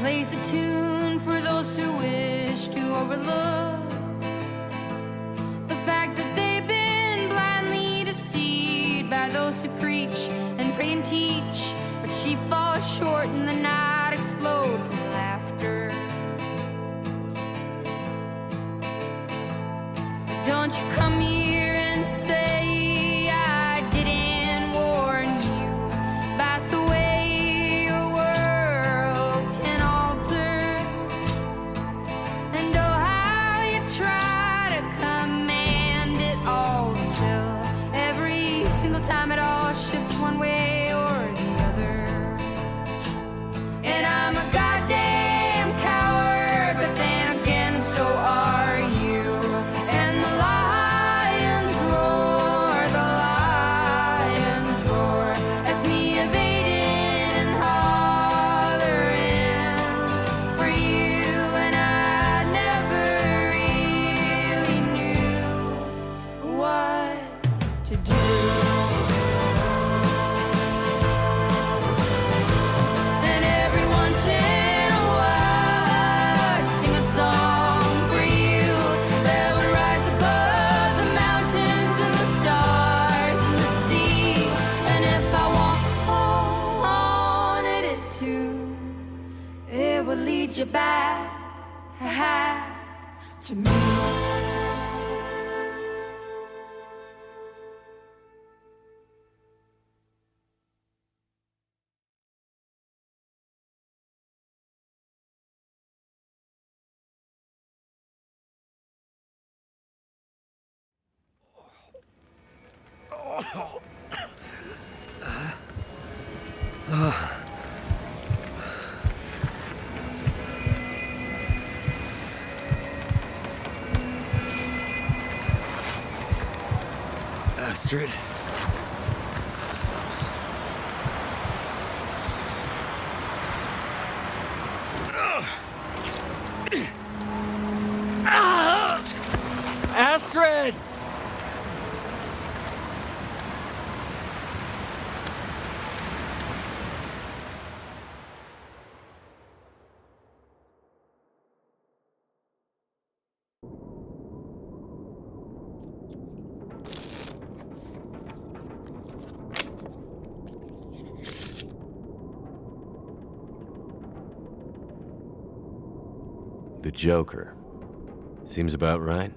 plays the tune for those who wish to overlook the fact that they've been blindly deceived by those who preach and pray and teach. But she falls short and the night explodes in laughter. Don't you come here and say I didn't warn you about the way your world can alter, and oh how you try to command it all. Still, every single time it all shifts one way or the other. And I'm a goddamn coward, but then again so are you. And the lions roar as me evading and hollering for you. And I never really knew what to do. And every once in a while I sing a song for you that would rise above the mountains and the stars and the sea. And if I wanted it to, it would lead you back to me. Astrid? Astrid! The Joker. Seems about right.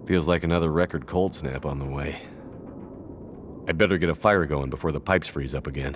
Feels like another record cold snap on the way. I'd better get a fire going before the pipes freeze up again.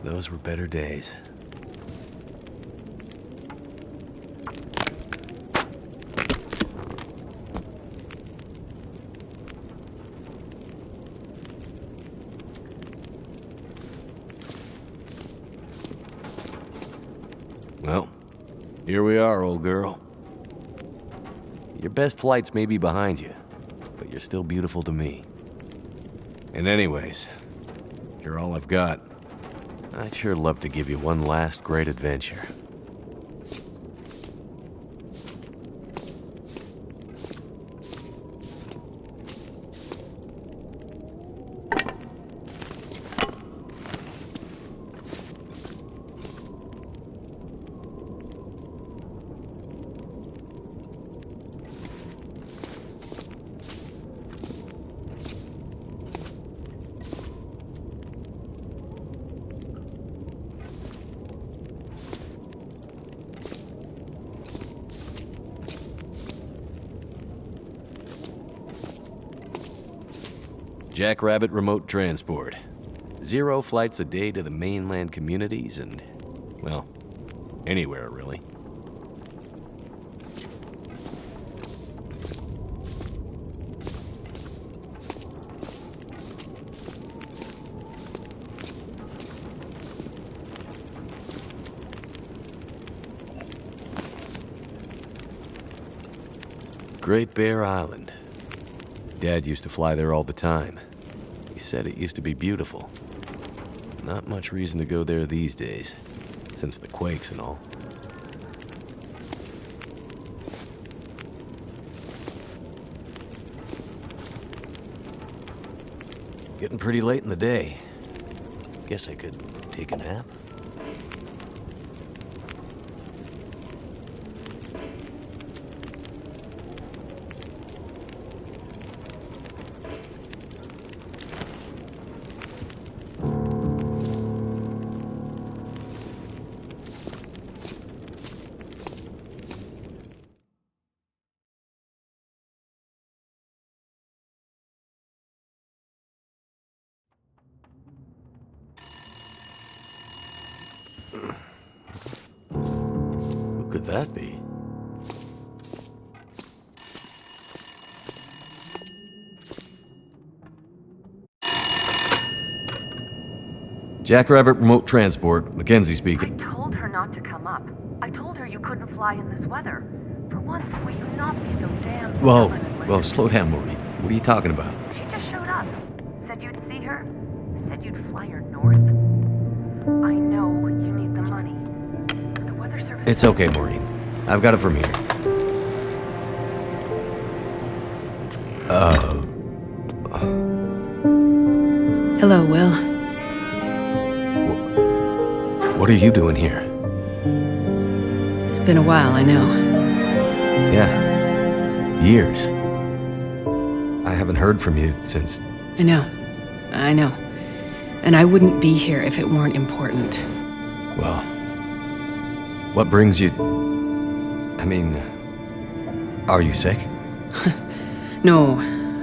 Those were better days. Well, here we are, old girl. Your best flights may be behind you, but you're still beautiful to me. And anyways, you're all I've got. I'd sure love to give you one last great adventure. Jackrabbit Remote Transport. 0 flights a day to the mainland communities and, well, anywhere really. Great Bear Island. Dad used to fly there all the time. He said it used to be beautiful. Not much reason to go there these days, since the quakes and all. Getting pretty late in the day. Guess I could take a nap. Who could that be? Jackrabbit Remote Transport, Mackenzie speaking. I told her not to come up. I told her you couldn't fly in this weather. For once, will you not be so damn Whoa, stubborn and whoa, listen? slow down, Maureen. What are you talking about? She just showed up. Said you'd see her. Said you'd fly her north. I know you need the money. The weather service... It's okay, Maureen. I've got it from here. Hello, Will. What are you doing here? It's been a while, I know. Yeah. Years. I haven't heard from you since... I know. And I wouldn't be here if it weren't important. Well... What brings you... I mean... Are you sick? No,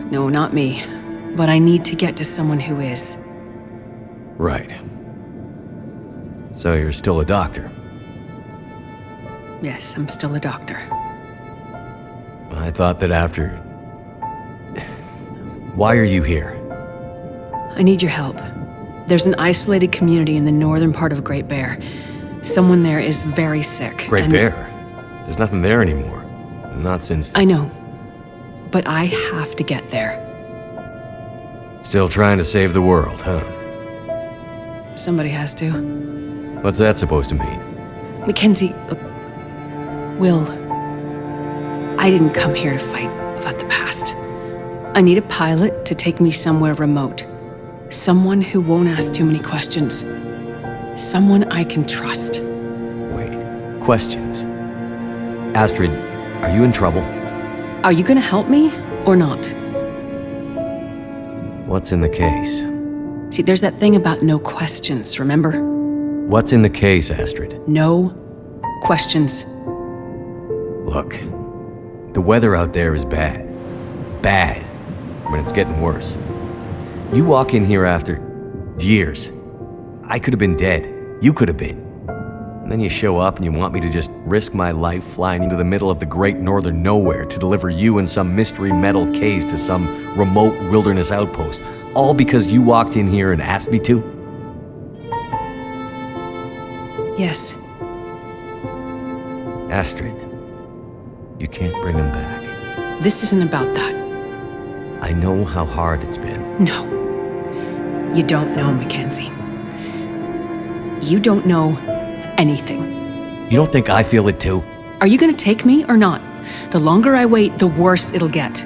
not me. But I need to get to someone who is. Right. So you're still a doctor? Yes, I'm still a doctor. I thought that after... Why are you here? I need your help. There's an isolated community in the northern part of Great Bear. Someone there is very sick. Great Bear? There's nothing there anymore. Not since... I know. But I have to get there. Still trying to save the world, huh? Somebody has to. What's that supposed to mean? Mackenzie, look, Will, I didn't come here to fight about the past. I need a pilot to take me somewhere remote. Someone who won't ask too many questions. Someone I can trust. Wait. Questions? Astrid, are you in trouble? Are you gonna help me or not? What's in the case? See, there's that thing about no questions, remember? What's in the case, Astrid? No questions. Look, the weather out there is bad. Bad. When it's getting worse. You walk in here after years. I could have been dead. You could have been. And then you show up and you want me to just risk my life flying into the middle of the great northern nowhere to deliver you in some mystery metal case to some remote wilderness outpost, all because you walked in here and asked me to? Yes. Astrid, you can't bring him back. This isn't about that. I know how hard it's been. No. You don't know, Mackenzie. You don't know anything. You don't think I feel it too? Are you gonna take me or not? The longer I wait, the worse it'll get.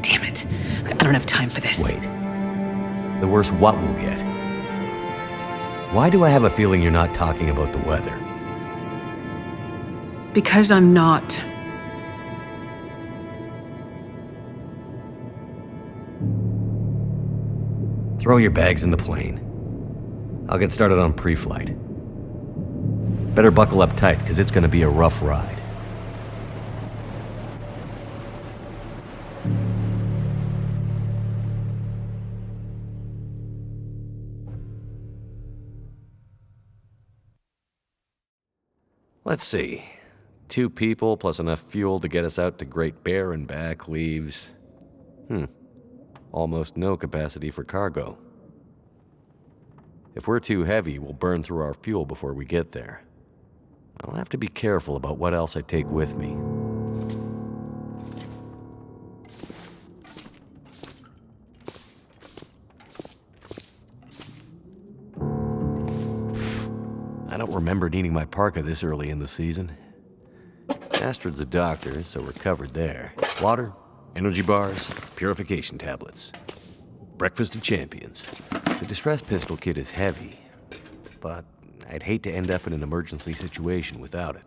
Damn it. I don't have time for this. Wait. The worse what we'll get? Why do I have a feeling you're not talking about the weather? Because I'm not. Throw your bags in the plane. I'll get started on pre-flight. Better buckle up tight, because it's going to be a rough ride. Let's see. 2 people plus enough fuel to get us out to Great Bear and back leaves... almost no capacity for cargo. If we're too heavy, we'll burn through our fuel before we get there. I'll have to be careful about what else I take with me. I don't remember needing my parka this early in the season. Astrid's a doctor, so we're covered there. Water, energy bars, purification tablets. Breakfast of champions. The distress pistol kit is heavy, but I'd hate to end up in an emergency situation without it.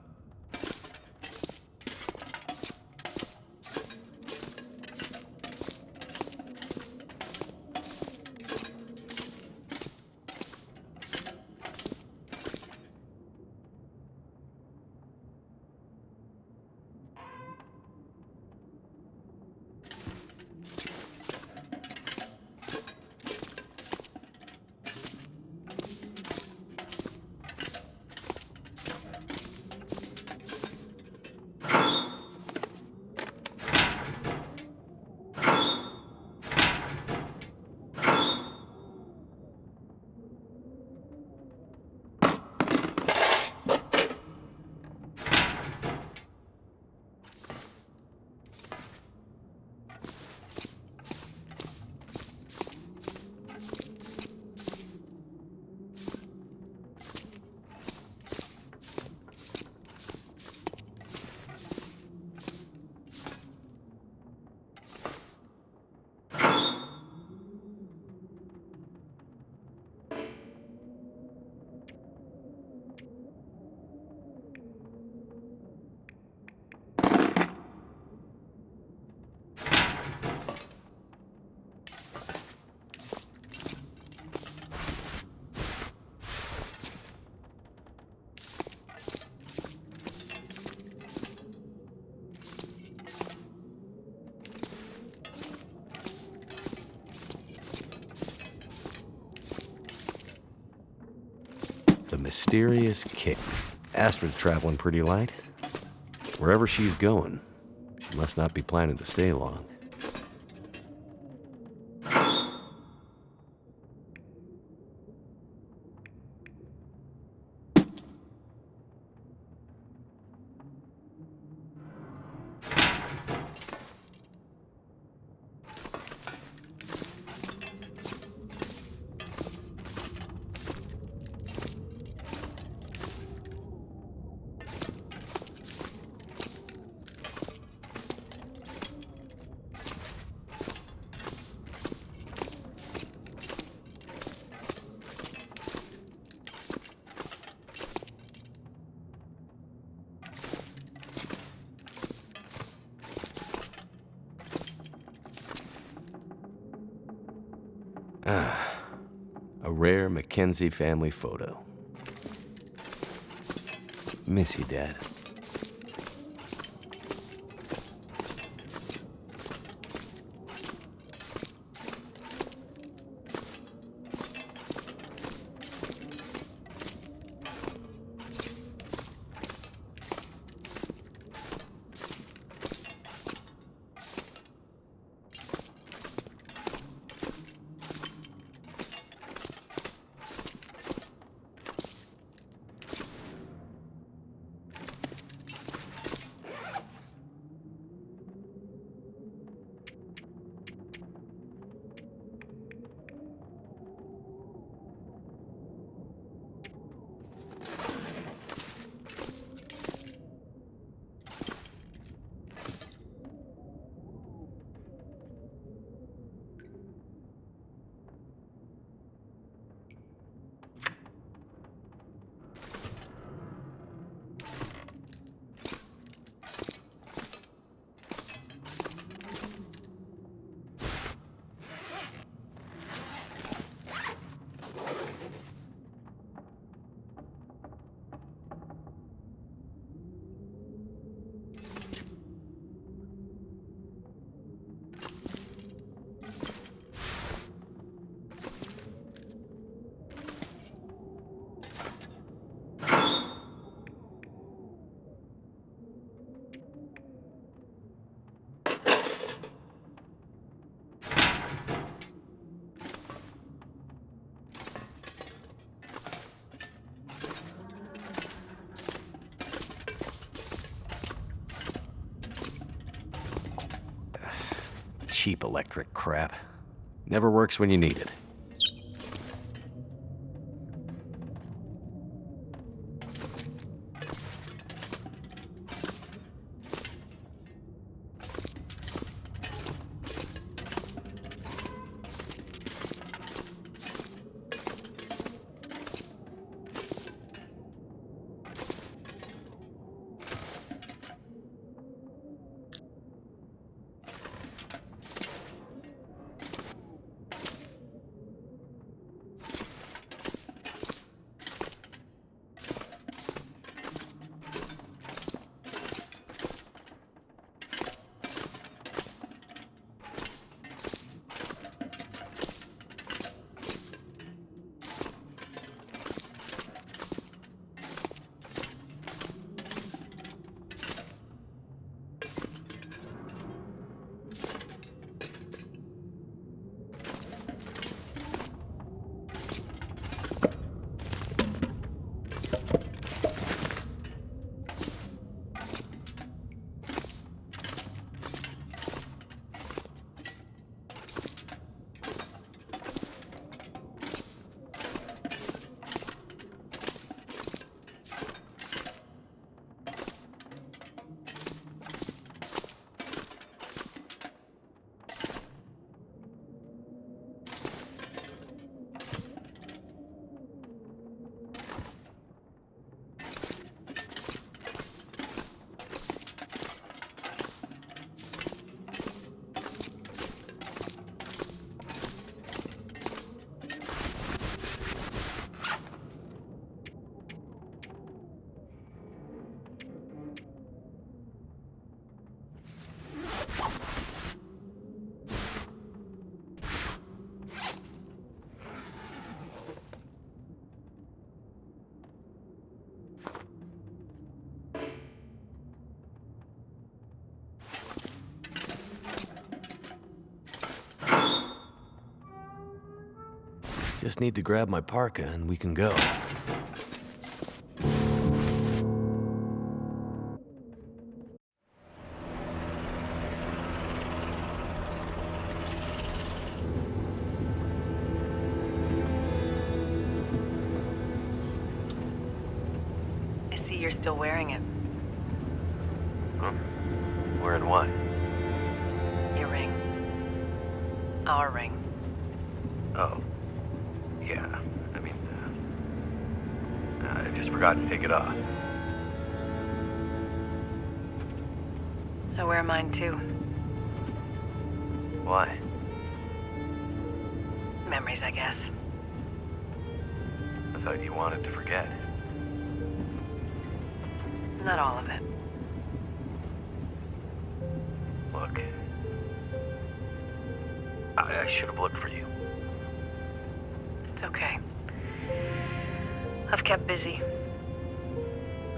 The mysterious kitten. Astrid's traveling pretty light. Wherever she's going, she must not be planning to stay long. A rare Mackenzie family photo. Miss you, Dad. cheap electric crap. Never works when you need it. Just need to grab my parka and we can go. I see you're still wearing it. Huh? Wearing what? Your ring. Our ring. Oh. Yeah, I mean, I just forgot to take it off. I wear mine too. Why? Memories, I guess. I thought you wanted to forget. Not all of it. Look, I should have looked for you. It's okay. I've kept busy.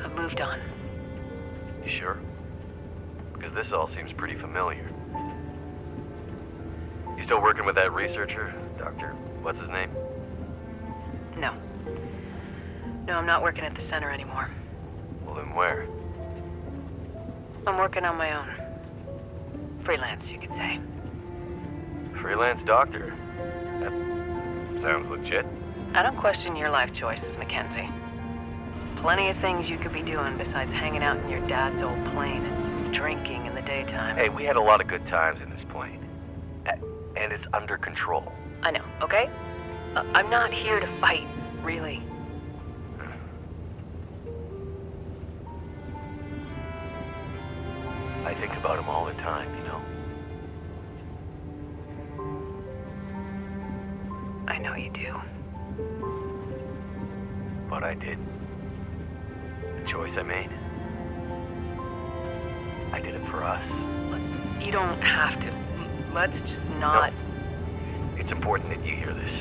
I've moved on. You sure? Because this all seems pretty familiar. You still working with that researcher, Dr. What's his name? No. No, I'm not working at the center anymore. Well, then where? I'm working on my own. Freelance, you could say. Freelance doctor? That sounds legit. I don't question your life choices, Mackenzie. Plenty of things you could be doing besides hanging out in your dad's old plane and drinking in the daytime. Hey, we had a lot of good times in this plane. And it's under control. I know, okay? I'm not here to fight, really. I think about him all the time, you know? I know you do. But I did. The choice I made. I did it for us. Look, you don't have to. Let's just not... No. It's important that you hear this.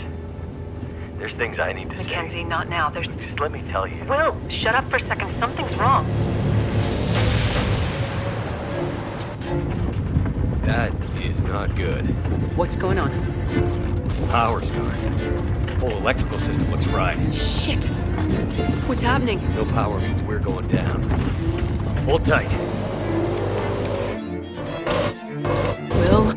There's things I need to Mackenzie, say. not now. There's... Just let me tell you. Will, shut up for a second. Something's wrong. That is not good. What's going on? Power's gone. Whole electrical system looks fried. Shit! What's happening? No power means we're going down. Hold tight. Will?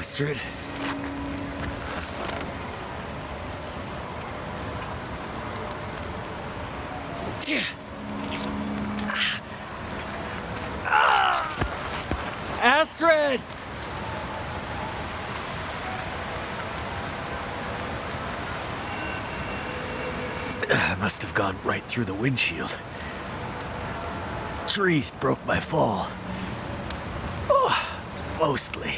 Astrid. Astrid! I must have gone right through the windshield. Trees broke my fall. Oh, mostly.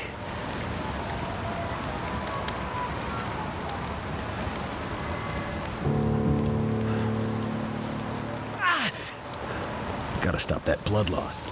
Gotta stop that blood loss.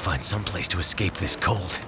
Find some place to escape this cold.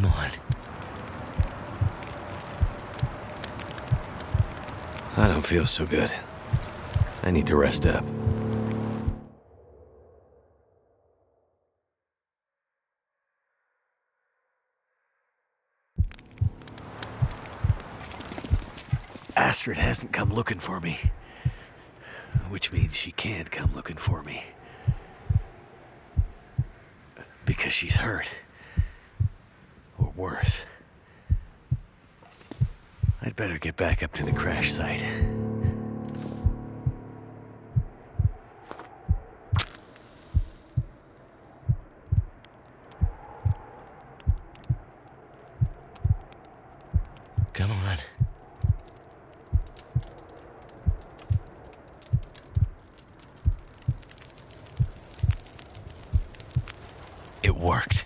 Come on. I don't feel so good. I need to rest up. Astrid hasn't come looking for me. Which means she can't come looking for me. Because she's hurt. Or worse. I'd better get back up to the crash site. Come on. It worked.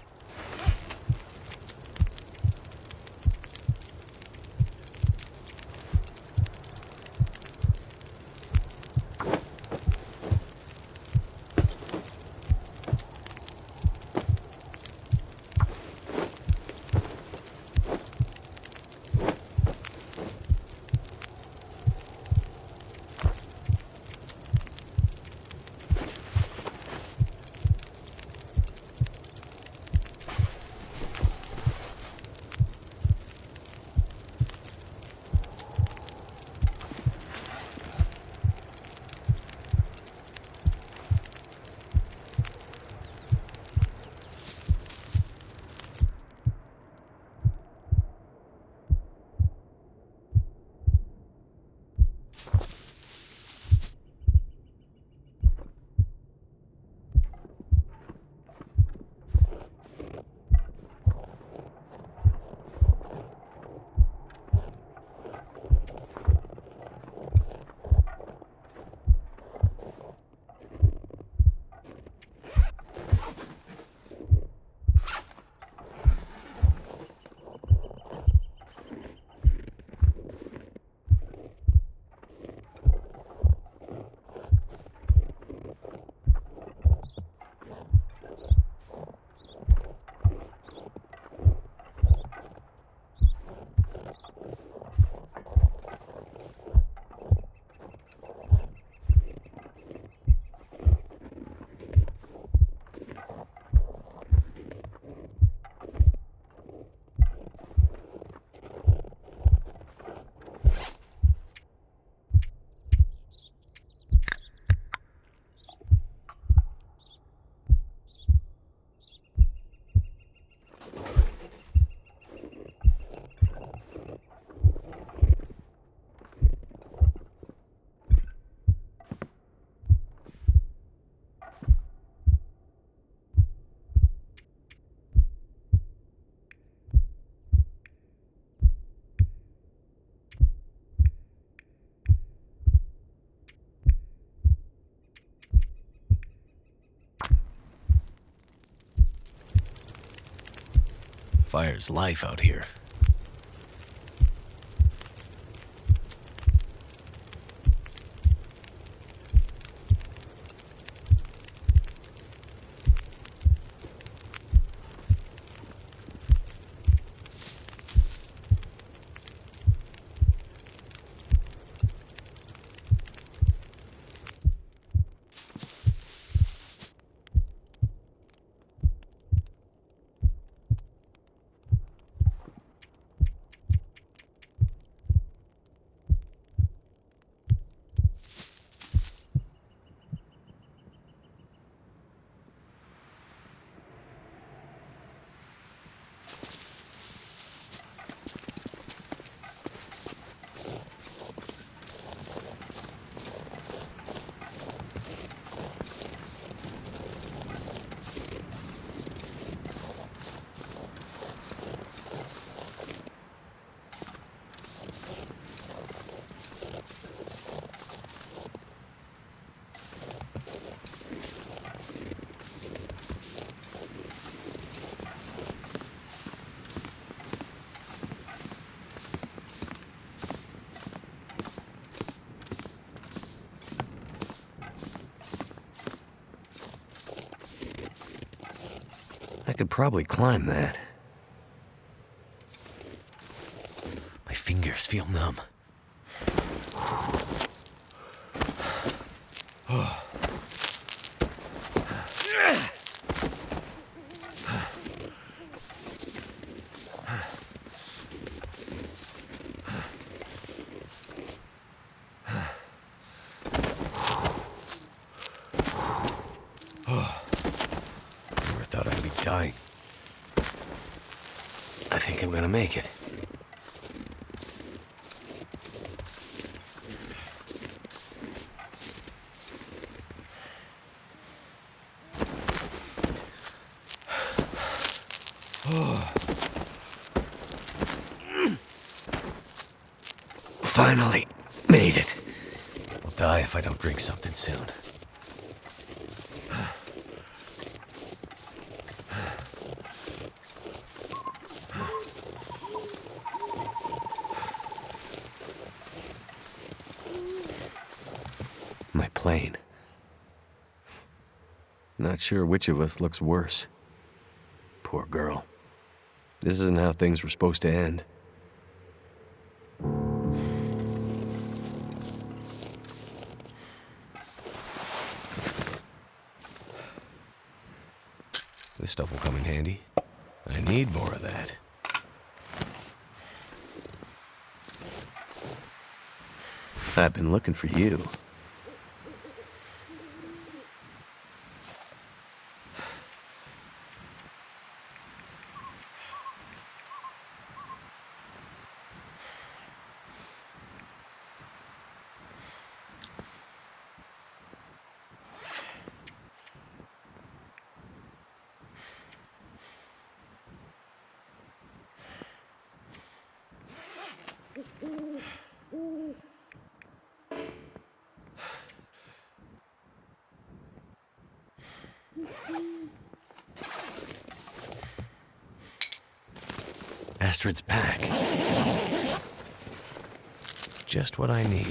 Fire's life out here. I could probably climb that. just feel numb. Never thought I'd be dying. I think I'm gonna make it. Finally made it. I'll die if I don't drink something soon. My plane. Not sure which of us looks worse. Poor girl. This isn't how things were supposed to end. This stuff will come in handy. I need more of that. I've been looking for you. Astrid's pack. Just what I need.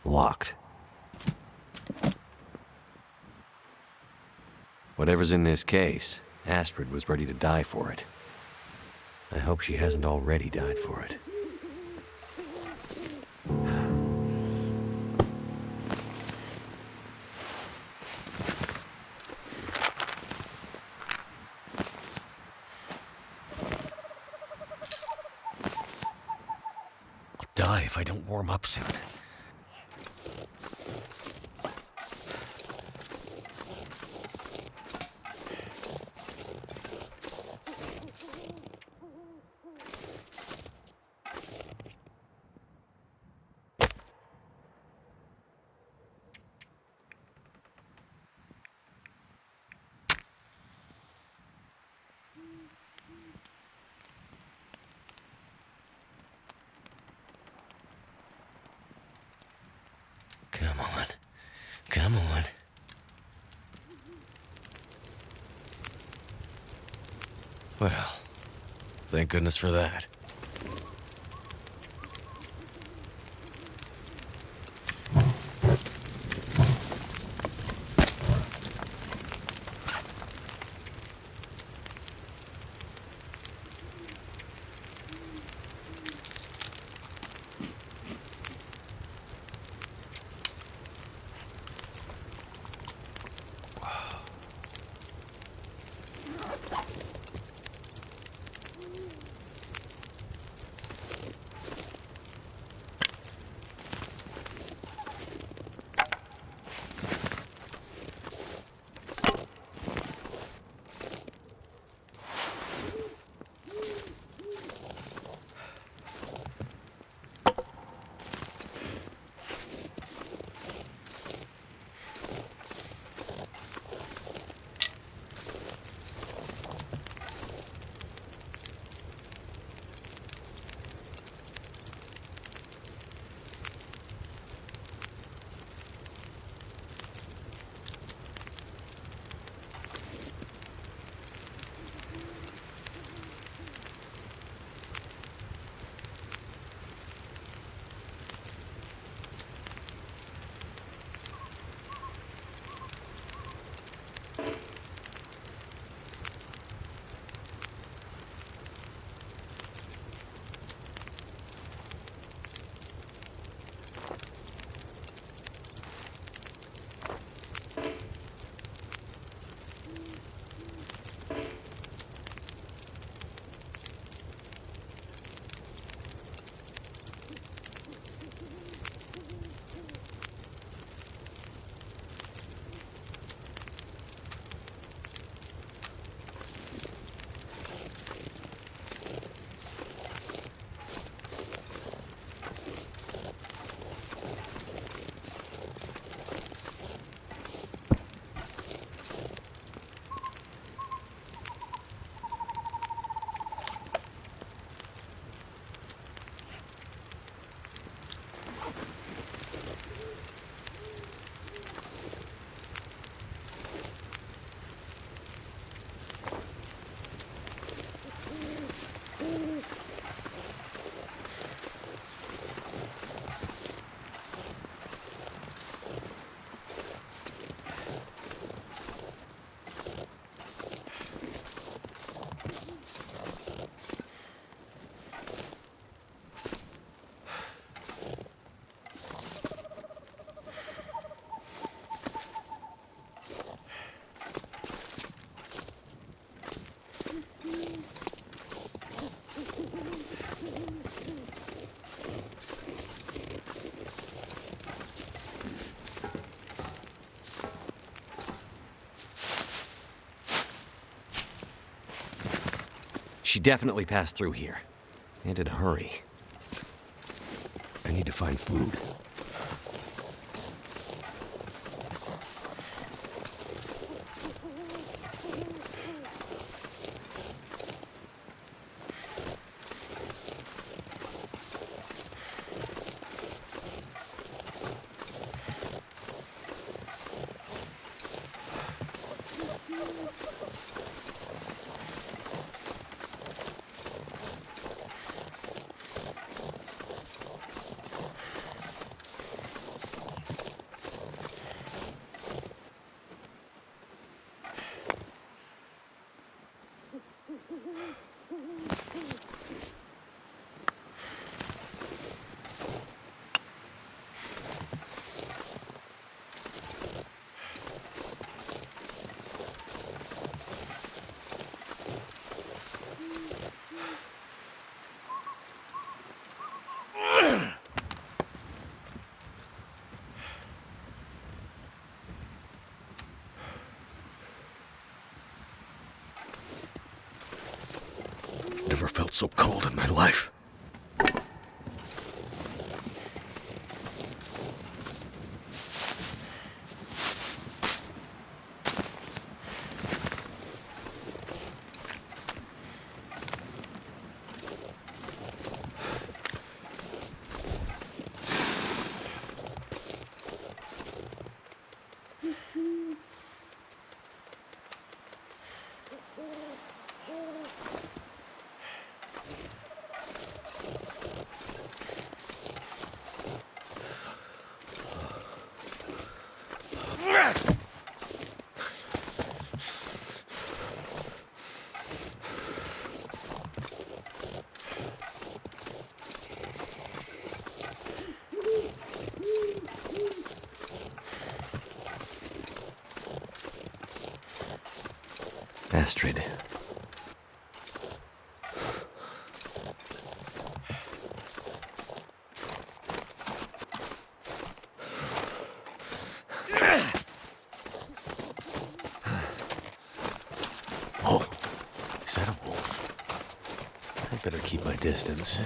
Locked. Whatever's in this case, Astrid was ready to die for it. I hope she hasn't already died for it. I'll die if I don't warm up soon. Come on. Come on. Well, thank goodness for that. She definitely passed through here. And in a hurry. I need to find food. Never felt so cold in my life. Astrid. Oh, is that a wolf? I better keep my distance.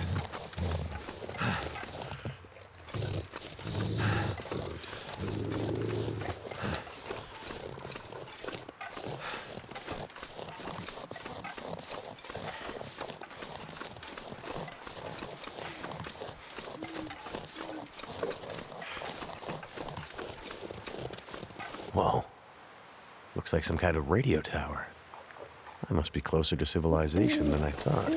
Whoa. Looks like some kind of radio tower. I must be closer to civilization than I thought.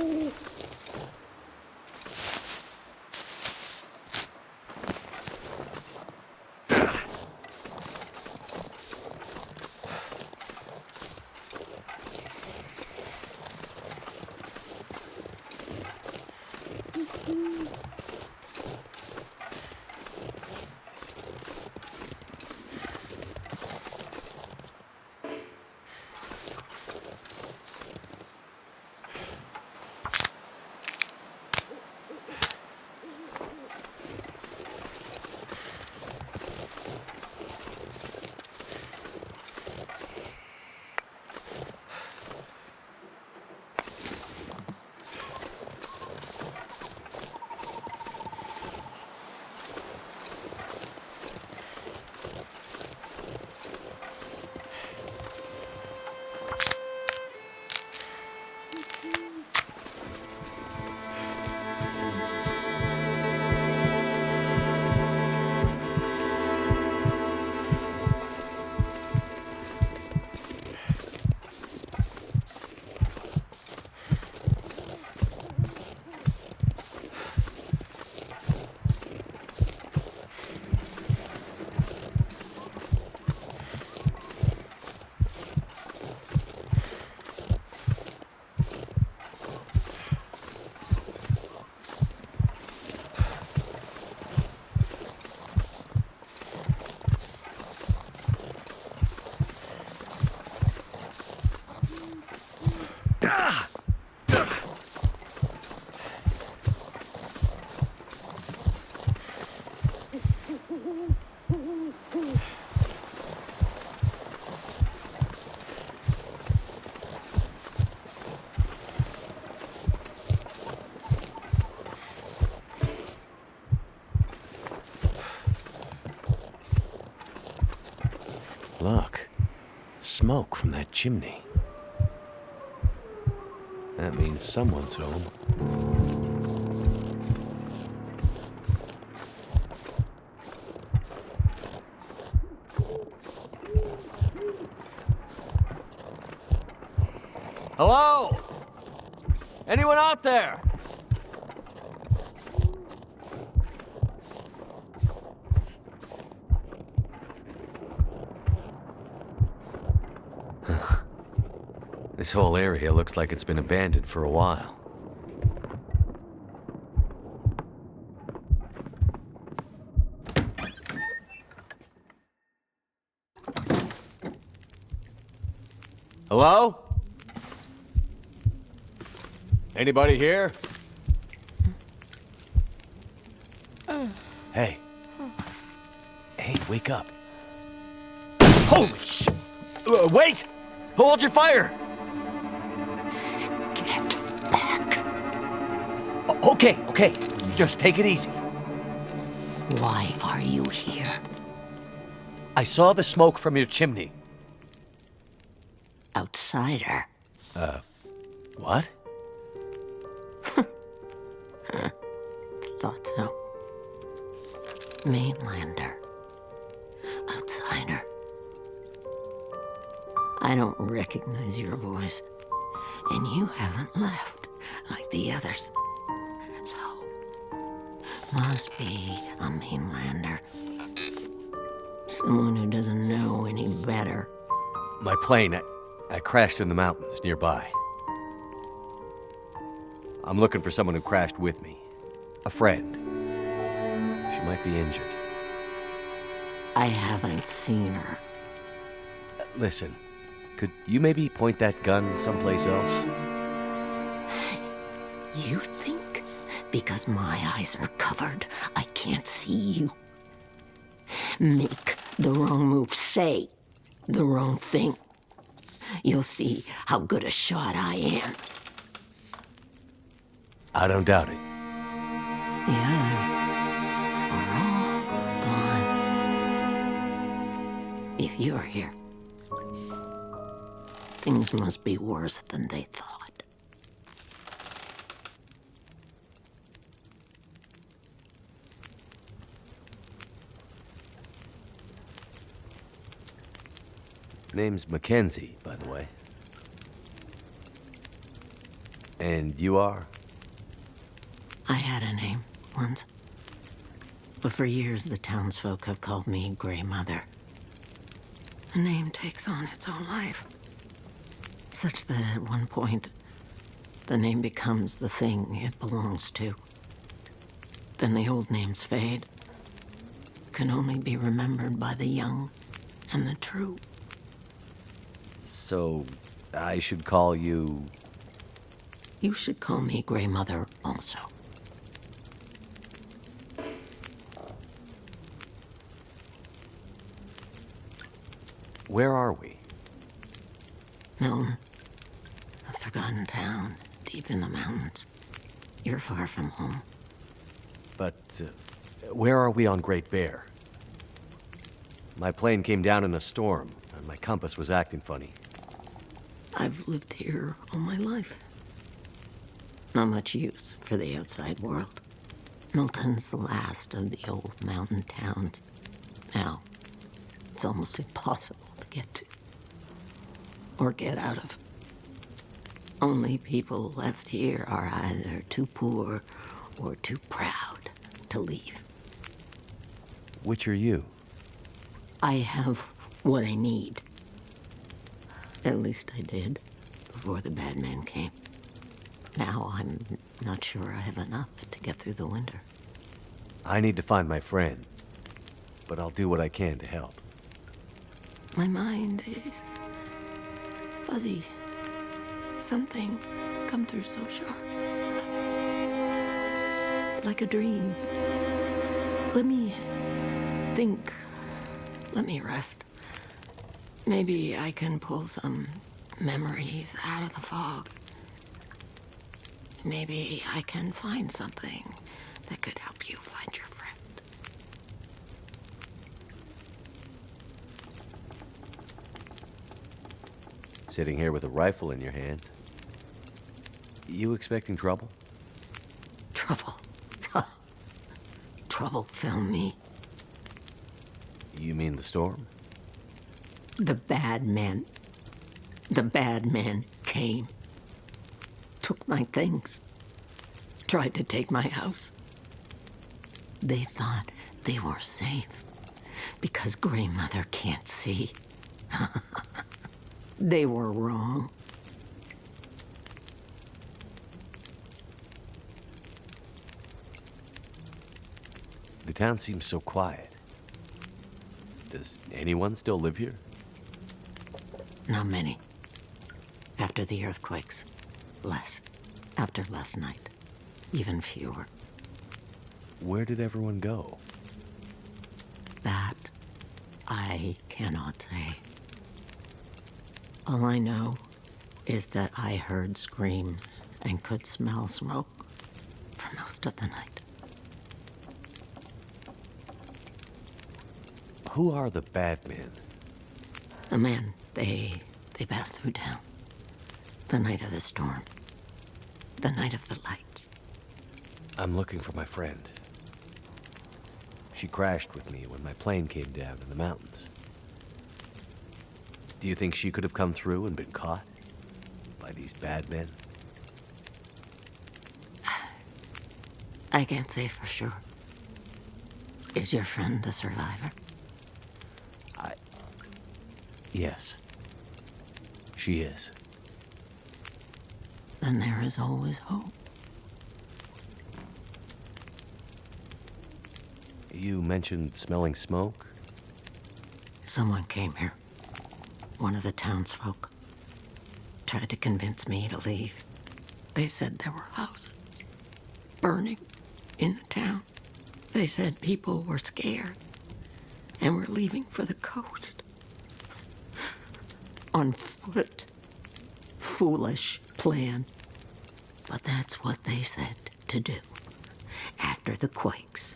smoke from that chimney. That means someone's home. Hello? Anyone out there? This whole area looks like it's been abandoned for a while. Hello? Anybody here? Hey. Hey, wake up. Holy shit! Wait! Hold your fire! Get back. Okay. Just take it easy. Why are you here? I saw the smoke from your chimney. Outsider. What? Thought so. Mainlander. Outsider. I don't recognize your voice. And you haven't left like the others. So, must be a mainlander. Someone who doesn't know any better. My plane, I crashed in the mountains nearby. I'm looking for someone who crashed with me. A friend. She might be injured. I haven't seen her. Listen, could you maybe point that gun someplace else? You think because my eyes are covered, I can't see you? Make the wrong move, say the wrong thing. You'll see how good a shot I am. I don't doubt it. The others are all gone. If you're here, things must be worse than they thought. Name's Mackenzie, by the way. And you are? I had a name once. But for years, the townsfolk have called me Grey Mother. A name takes on its own life. Such that at one point, the name becomes the thing it belongs to. Then the old names fade. Can only be remembered by the young and the true. So, I should call you... You should call me Grey Mother also. Where are we? Milton, a forgotten town deep in the mountains. You're far from home. But, where are we on Great Bear? My plane came down in a storm, and my compass was acting funny. I've lived here all my life. Not much use for the outside world. Milton's the last of the old mountain towns. Now, it's almost impossible to get to. Or get out of. Only people left here are either too poor or too proud to leave. Which are you? I have what I need. At least I did, before the bad men came. Now I'm not sure I have enough to get through the winter. I need to find my friend, but I'll do what I can to help. My mind is fuzzy. Some things come through so sharp. Like a dream. Let me think. Let me rest. Maybe I can pull some memories out of the fog. Maybe I can find something that could help you find your friend. sitting here with a rifle in your hands. You expecting trouble? Trouble. Trouble found me. You mean the storm? The bad men. The bad men came. Took my things. Tried to take my house. They thought they were safe because Grey Mother can't see. They were wrong. The town seems so quiet. Does anyone still live here? Not many. After the earthquakes, less. After last night, even fewer. Where did everyone go? That I cannot say. All I know is that I heard screams and could smell smoke for most of the night. Who are the bad men? The men, they passed through town. The night of the storm. The night of the lights. I'm looking for my friend. She crashed with me when my plane came down in the mountains. Do you think she could have come through and been caught by these bad men? I can't say for sure. Is your friend a survivor? Yes. She is. Then there is always hope. You mentioned smelling smoke? Someone came here. One of the townsfolk. Tried to convince me to leave. They said there were houses burning in the town. They said people were scared and were leaving for the coast. On foot. Foolish plan. But that's what they said to do. After the quakes.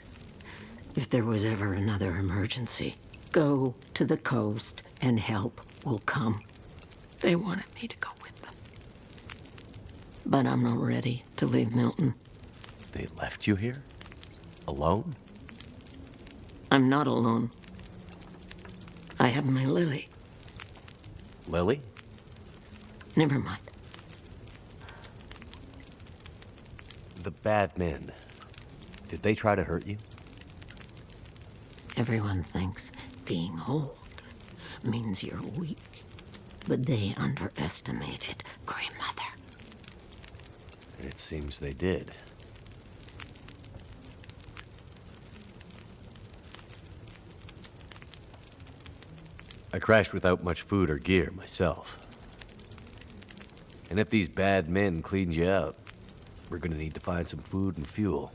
If there was ever another emergency, go to the coast and help will come. They wanted me to go with them. But I'm not ready to leave Milton. They left you here? Alone? I'm not alone. I have my Lily. Lily? Never mind. The bad men. Did they try to hurt you? Everyone thinks being old means you're weak. But they underestimated Grey Mother. It seems they did. I crashed without much food or gear myself. And if these bad men cleaned you out, we're gonna need to find some food and fuel,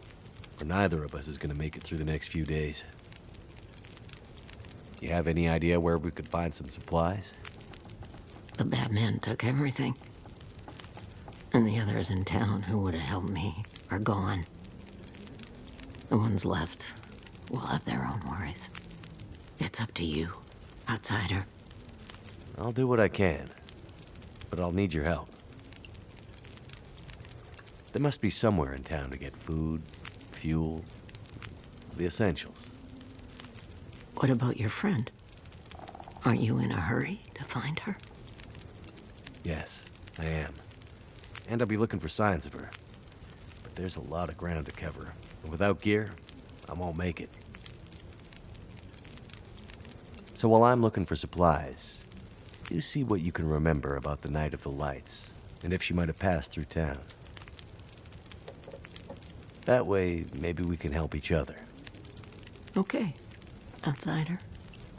or neither of us is gonna make it through the next few days. You have any idea where we could find some supplies? The bad men took everything. And the others in town who would have helped me are gone. The ones left will have their own worries. It's up to you, outsider. I'll do what I can, but I'll need your help. There must be somewhere in town to get food, fuel, the essentials. What about your friend? Aren't you in a hurry to find her? Yes, I am. And I'll be looking for signs of her. But there's a lot of ground to cover, and without gear, I won't make it. So while I'm looking for supplies, you see what you can remember about the night of the lights, and if she might have passed through town. That way, maybe we can help each other. Okay, outsider.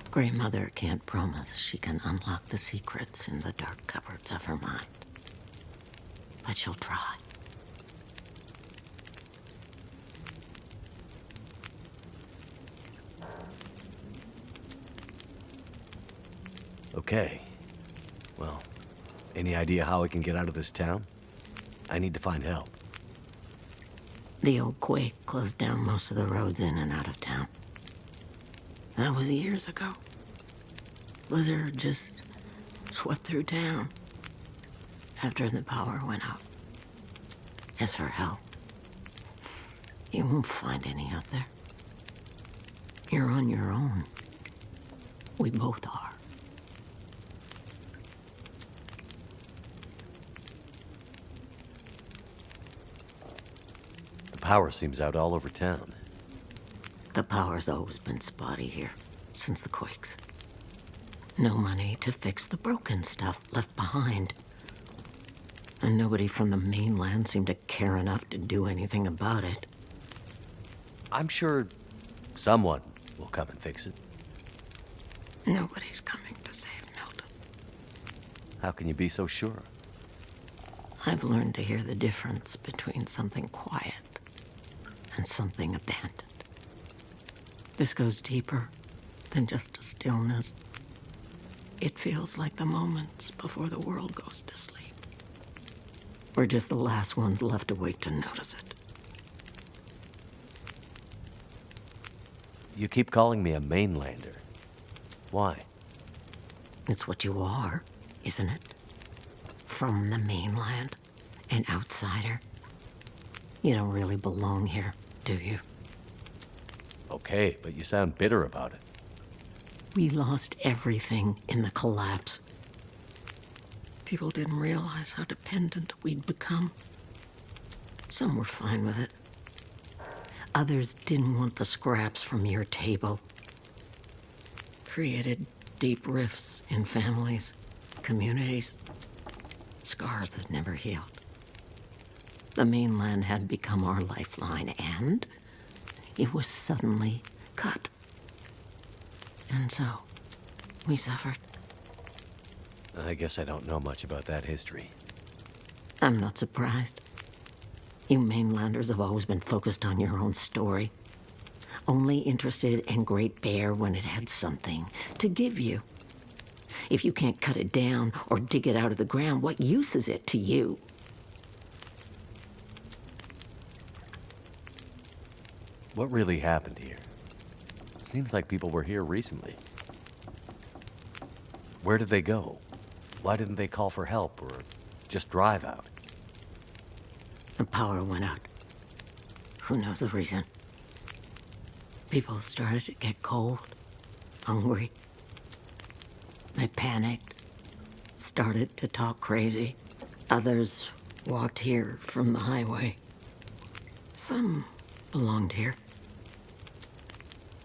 Grey Mother can't promise she can unlock the secrets in the dark cupboards of her mind. But she'll try. Okay. Well, any idea how I can get out of this town? I need to find help. The old quake closed down most of the roads in and out of town. That was years ago. Blizzard just swept through town, after the power went out. As for help, you won't find any out there. You're on your own. We both are. The power seems out all over town. The power's always been spotty here, since the quakes. No money to fix the broken stuff left behind. And nobody from the mainland seemed to care enough to do anything about it. I'm sure someone will come and fix it. Nobody's coming to save Milton. How can you be so sure? I've learned to hear the difference between something quiet and something abandoned. This goes deeper than just a stillness. It feels like the moments before the world goes to sleep. We're just the last ones left awake to notice it. You keep calling me a mainlander. Why? It's what you are, isn't it? From the mainland, an outsider. You don't really belong here, do you? Okay, but you sound bitter about it. We lost everything in the collapse. People didn't realize how dependent we'd become. Some were fine with it. Others didn't want the scraps from your table. Created deep rifts in families, communities, scars that never healed. The mainland had become our lifeline, and it was suddenly cut. And so, we suffered. I guess I don't know much about that history. I'm not surprised. You mainlanders have always been focused on your own story. Only interested in Great Bear when it had something to give you. If you can't cut it down or dig it out of the ground, what use is it to you? What really happened here? Seems like people were here recently. Where did they go? Why didn't they call for help or just drive out? The power went out. Who knows the reason? People started to get cold, hungry. They panicked, started to talk crazy. Others walked here from the highway. Some belonged here.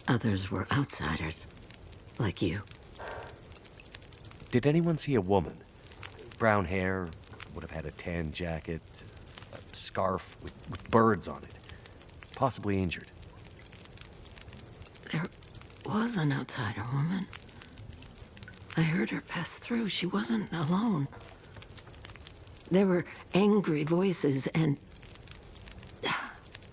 Others were outsiders, like you. Did anyone see a woman? Brown hair, would have had a tan jacket, a scarf with birds on it. Possibly injured. There was an outsider woman. I heard her pass through. She wasn't alone. There were angry voices and